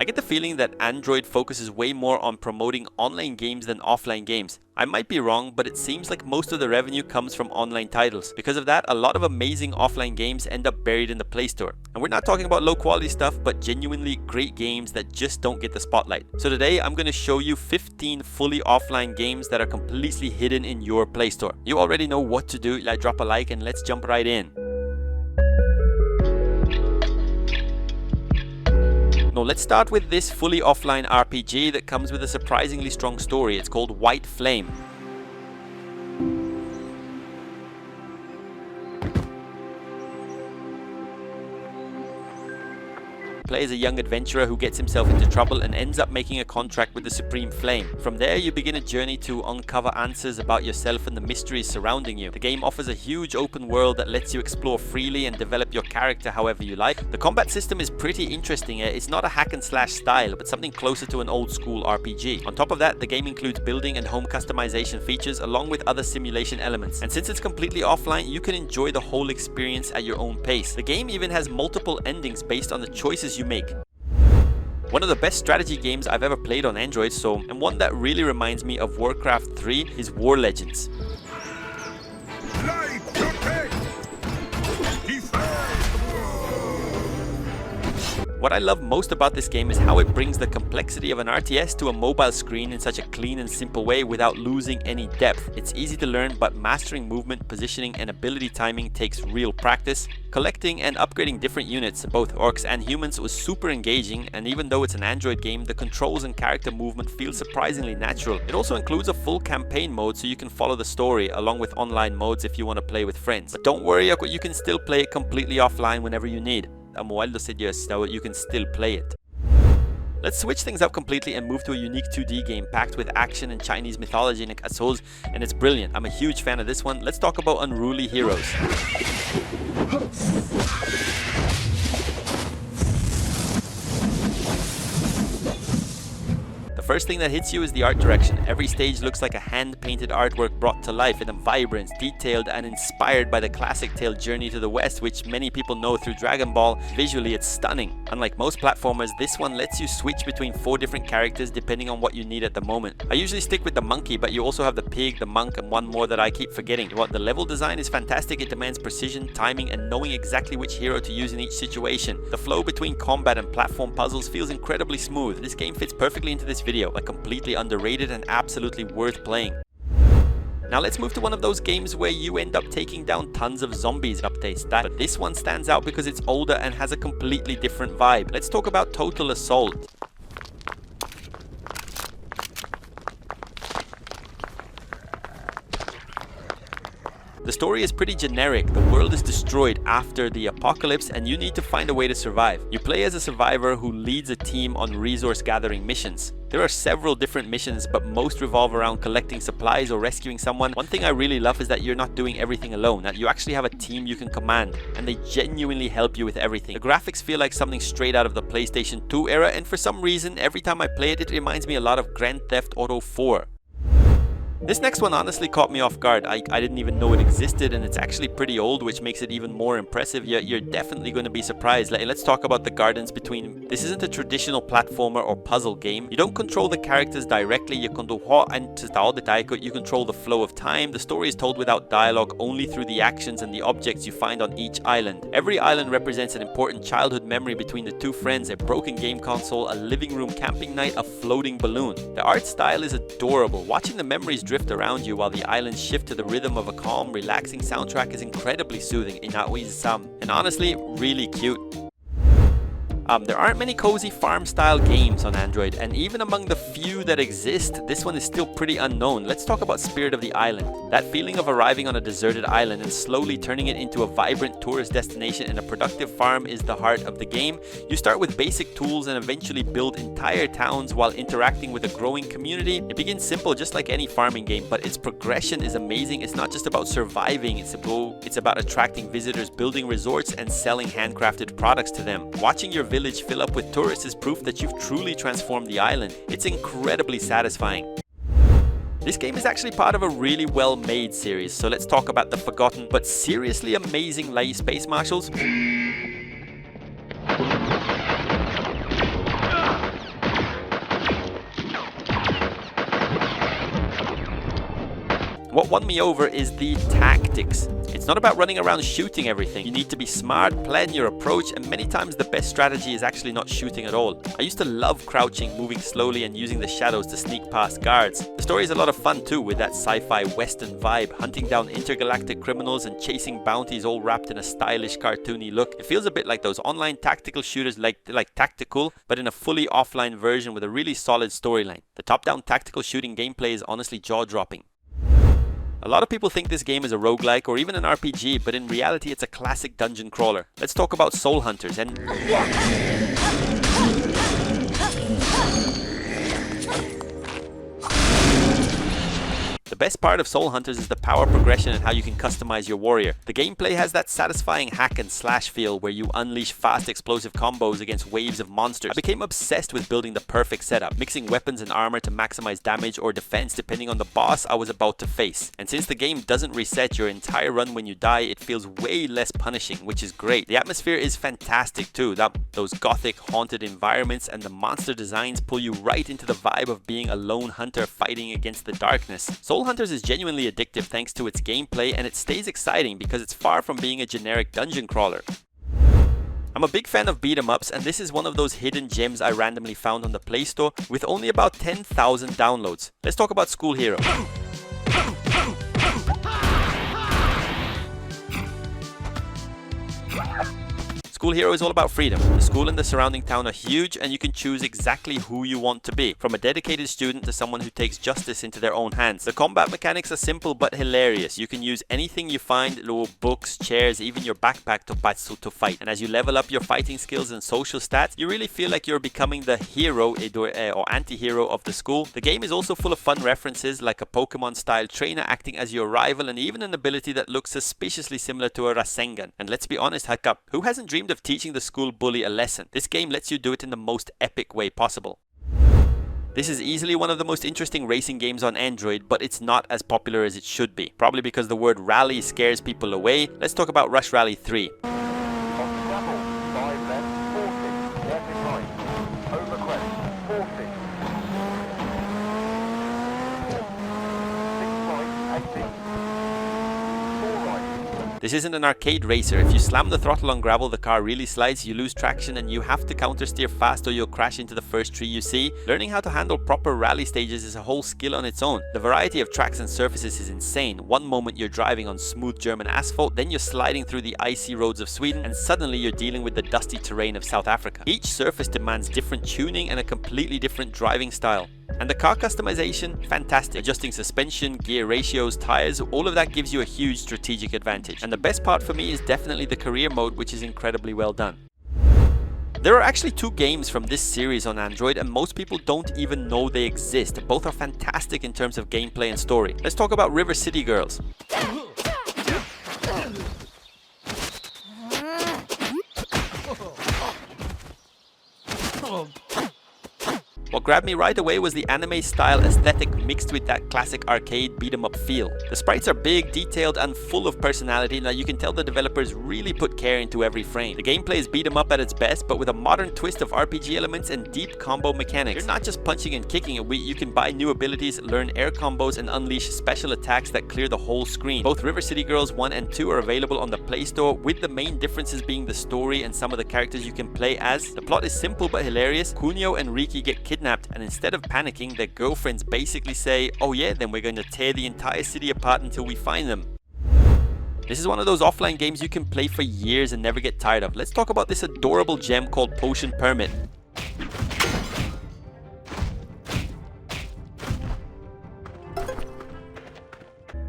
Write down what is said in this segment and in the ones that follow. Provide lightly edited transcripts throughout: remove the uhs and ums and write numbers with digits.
I get the feeling that Android focuses way more on promoting online games than offline games. I might be wrong, but it seems like most of the revenue comes from online titles. Because of that, a lot of amazing offline games end up buried in the Playstore. And we're not talking about low quality stuff, but genuinely great games that just don't get the spotlight. So today, I'm going to show you 15 fully offline games that are completely hidden in your Playstore. You already know what to do. Drop a like and let's jump right in. Now let's start with this fully offline RPG that comes with a surprisingly strong story. It's called White Flame. Play as a young adventurer who gets himself into trouble and ends up making a contract with the Supreme Flame. From there, you begin a journey to uncover answers about yourself and the mysteries surrounding you. The game offers a huge open world that lets you explore freely and develop your character however you like. The combat system is pretty interesting. It's not a hack and slash style, but something closer to an old school RPG. On top of that, the game includes building and home customization features along with other simulation elements. And since it's completely offline, you can enjoy the whole experience at your own pace. The game even has multiple endings based on the choices you make. One of the best strategy games I've ever played on Android, and one that really reminds me of Warcraft 3 is War Legends. What I love most about this game is how it brings the complexity of an RTS to a mobile screen in such a clean and simple way without losing any depth. It's easy to learn, but mastering movement, positioning, and ability timing takes real practice. Collecting and upgrading different units, both orcs and humans, was super engaging, and even though it's an Android game, the controls and character movement feel surprisingly natural. It also includes a full campaign mode so you can follow the story, along with online modes if you want to play with friends. But don't worry, you can still play it completely offline whenever you need. So you can still play it. Let's switch things up completely and move to a unique 2D game packed with action and Chinese mythology and it's brilliant. I'm a huge fan of this one. Let's talk about Unruly Heroes. The first thing that hits you is the art direction. Every stage looks like a hand-painted artwork brought to life in a vibrant, detailed, and inspired by the classic tale Journey to the West, which many people know through Dragon Ball. Visually, it's stunning. Unlike most platformers, this one lets you switch between 4 different characters depending on what you need at the moment. I usually stick with the monkey, but you also have the pig, the monk, and one more that I keep forgetting. The level design is fantastic. It demands precision, timing, and knowing exactly which hero to use in each situation. The flow between combat and platform puzzles feels incredibly smooth. This game fits perfectly into this video. Completely underrated and absolutely worth playing. Now let's move to one of those games where you end up taking down tons of zombies updates. But this one stands out because it's older and has a completely different vibe. Let's talk about Total Assault. The story is pretty generic. The world is destroyed after the apocalypse and you need to find a way to survive. You play as a survivor who leads a team on resource gathering missions. There are several different missions, but most revolve around collecting supplies or rescuing someone. One thing I really love is that you're not doing everything alone, that you actually have a team you can command, and they genuinely help you with everything. The graphics feel like something straight out of the PlayStation 2 era, and for some reason, every time I play it, it reminds me a lot of Grand Theft Auto 4. This next one honestly caught me off guard. I didn't even know it existed, and it's actually pretty old, which makes it even more impressive. You're definitely going to be surprised. Let's talk about the Gardens Between. This isn't a traditional platformer or puzzle game. You don't control the characters directly. You control the flow of time. The story is told without dialogue, only through the actions and the objects you find on each island. Every island represents an important childhood memory between the two friends, a broken game console, a living room camping night, a floating balloon. The art style is adorable. Watching the memories drift around you while the islands shift to the rhythm of a calm, relaxing soundtrack is incredibly soothing, and honestly, really cute. There aren't many cozy farm-style games on Android, and even among the few that exist, this one is still pretty unknown. Let's talk about Spirit of the Island. That feeling of arriving on a deserted island and slowly turning it into a vibrant tourist destination and a productive farm is the heart of the game. You start with basic tools and eventually build entire towns while interacting with a growing community. It begins simple, just like any farming game, but its progression is amazing. It's not just about surviving, it's about attracting visitors, building resorts, and selling handcrafted products to them. Watching your village fill up with tourists is proof that you've truly transformed the island. It's incredibly satisfying. This game is actually part of a really well-made series, so let's talk about the forgotten but seriously amazing Space Marshals. What won me over is the tactics. It's not about running around shooting everything. You need to be smart, plan your approach, and many times the best strategy is actually not shooting at all. I used to love crouching, moving slowly, and using the shadows to sneak past guards. The story is a lot of fun too, with that sci-fi western vibe, hunting down intergalactic criminals and chasing bounties all wrapped in a stylish cartoony look. It feels a bit like those online tactical shooters like Tactical, but in a fully offline version with a really solid storyline. The top-down tactical shooting gameplay is honestly jaw-dropping. A lot of people think this game is a roguelike or even an RPG, but in reality it's a classic dungeon crawler. Let's talk about Soul Hunters and... The best part of Soul Hunters is the power progression and how you can customize your warrior. The gameplay has that satisfying hack and slash feel where you unleash fast explosive combos against waves of monsters. I became obsessed with building the perfect setup, mixing weapons and armor to maximize damage or defense depending on the boss I was about to face. And since the game doesn't reset your entire run when you die, it feels way less punishing, which is great. The atmosphere is fantastic too. Those gothic haunted environments and the monster designs pull you right into the vibe of being a lone hunter fighting against the darkness. Soul Hunters is genuinely addictive thanks to its gameplay, and it stays exciting because it's far from being a generic dungeon crawler. I'm a big fan of beat 'em ups, and this is one of those hidden gems I randomly found on the Playstore with only about 10,000 downloads. Let's talk about School Hero. School Hero is all about freedom. The school and the surrounding town are huge, and you can choose exactly who you want to be, from a dedicated student to someone who takes justice into their own hands. The combat mechanics are simple but hilarious. You can use anything you find, little books, chairs, even your backpack to fight. And as you level up your fighting skills and social stats, you really feel like you're becoming the hero or anti-hero of the school. The game is also full of fun references like a Pokemon-style trainer acting as your rival, and even an ability that looks suspiciously similar to a Rasengan. And let's be honest, Hiccup, who hasn't dreamed of teaching the school bully a lesson? This game lets you do it in the most epic way possible. This is easily one of the most interesting racing games on Android, but it's not as popular as it should be. Probably because the word rally scares people away. Let's talk about Rush Rally 3. This isn't an arcade racer. If you slam the throttle on gravel, the car really slides, you lose traction, and you have to counter steer fast or you'll crash into the first tree you see. Learning how to handle proper rally stages is a whole skill on its own. The variety of tracks and surfaces is insane. One moment you're driving on smooth German asphalt, then you're sliding through the icy roads of Sweden, and suddenly you're dealing with the dusty terrain of South Africa. Each surface demands different tuning and a completely different driving style. And the car customization, fantastic. Adjusting suspension, gear ratios, tires, all of that gives you a huge strategic advantage. And the best part for me is definitely the career mode, which is incredibly well done. There are actually 2 games from this series on Android, and most people don't even know they exist. Both are fantastic in terms of gameplay and story. Let's talk about River City Girls. What grabbed me right away was the anime-style aesthetic mixed with that classic arcade beat-em-up feel. The sprites are big, detailed, and full of personality, and you can tell the developers really put care into every frame. The gameplay is beat-em-up at its best, but with a modern twist of RPG elements and deep combo mechanics. You're not just punching and kicking, you can buy new abilities, learn air combos, and unleash special attacks that clear the whole screen. Both River City Girls 1 and 2 are available on the Play Store, with the main differences being the story and some of the characters you can play as. The plot is simple but hilarious. Kunio and Riki get kidnapped, and instead of panicking, their girlfriends basically say, "Oh yeah, then we're going to tear the entire city apart until we find them." This is one of those offline games you can play for years and never get tired of. Let's talk about this adorable gem called Potion Permit.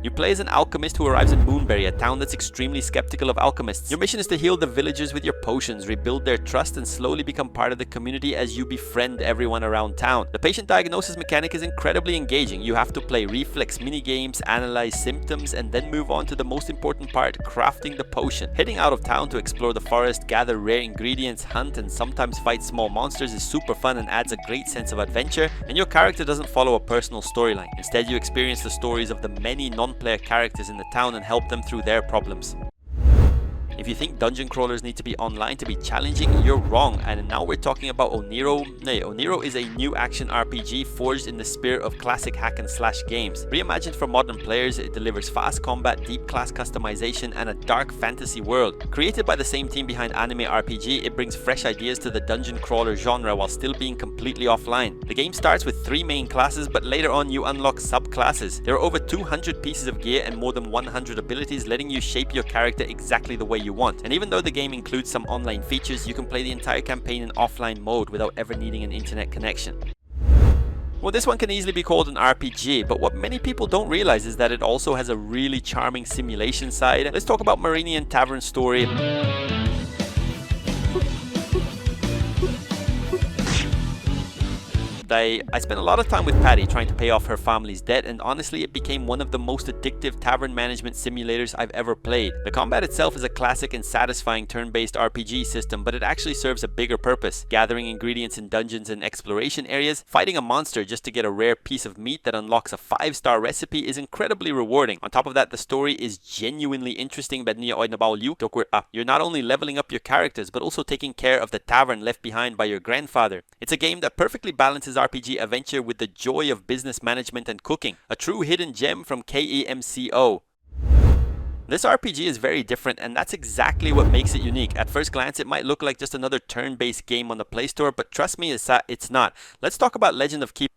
You play as an alchemist who arrives in Moonberry, a town that's extremely skeptical of alchemists. Your mission is to heal the villagers with your potions, rebuild their trust, and slowly become part of the community as you befriend everyone around town. The patient diagnosis mechanic is incredibly engaging. You have to play reflex minigames, analyze symptoms, and then move on to the most important part, crafting the potion. Heading out of town to explore the forest, gather rare ingredients, hunt, and sometimes fight small monsters is super fun and adds a great sense of adventure. And your character doesn't follow a personal storyline. Instead, you experience the stories of the many non-player characters in the town and help them through their problems. If you think dungeon crawlers need to be online to be challenging, you're wrong. And now we're talking about ONIRO. ONIRO is a new action RPG forged in the spirit of classic hack and slash games. Reimagined for modern players, it delivers fast combat, deep class customization, and a dark fantasy world. Created by the same team behind anime RPG, it brings fresh ideas to the dungeon crawler genre while still being completely offline. The game starts with 3 main classes, but later on you unlock subclasses. There are over 200 pieces of gear and more than 100 abilities, letting you shape your character exactly the way you want. And even though the game includes some online features, you can play the entire campaign in offline mode without ever needing an internet connection. Well, this one can easily be called an RPG, but what many people don't realize is that it also has a really charming simulation side. Let's talk about MARENIAN Tavern Story. I spent a lot of time with Patty trying to pay off her family's debt, and honestly it became one of the most addictive tavern management simulators I've ever played. The combat itself is a classic and satisfying turn-based RPG system, but it actually serves a bigger purpose. Gathering ingredients in dungeons and exploration areas, fighting a monster just to get a rare piece of meat that unlocks a 5-star recipe is incredibly rewarding. On top of that, the story is genuinely interesting. You're not only leveling up your characters, but also taking care of the tavern left behind by your grandfather. It's a game that perfectly balances RPG adventure with the joy of business management and cooking. A true hidden gem from KEMCO. This RPG is very different, and that's exactly what makes it unique. At first glance, it might look like just another turn-based game on the Playstore, but trust me, it's not. Let's talk about Legend of Keep.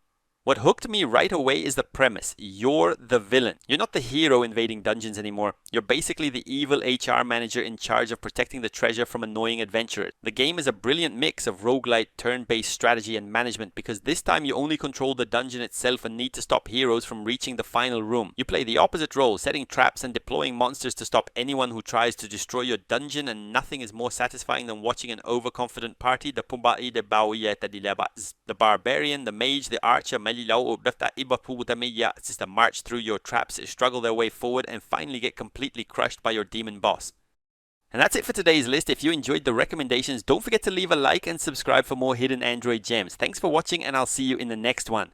What hooked me right away is the premise. You're the villain. You're not the hero invading dungeons anymore. You're basically the evil HR manager in charge of protecting the treasure from annoying adventurers. The game is a brilliant mix of roguelite, turn-based strategy and management, because this time you only control the dungeon itself and need to stop heroes from reaching the final room. You play the opposite role, setting traps and deploying monsters to stop anyone who tries to destroy your dungeon, and nothing is more satisfying than watching an overconfident party, the barbarian, the mage, the archer, march through your traps, struggle their way forward, and finally get completely crushed by your demon boss. And that's it for today's list. If you enjoyed the recommendations, don't forget to leave a like and subscribe for more hidden Android gems. Thanks for watching, and I'll see you in the next one.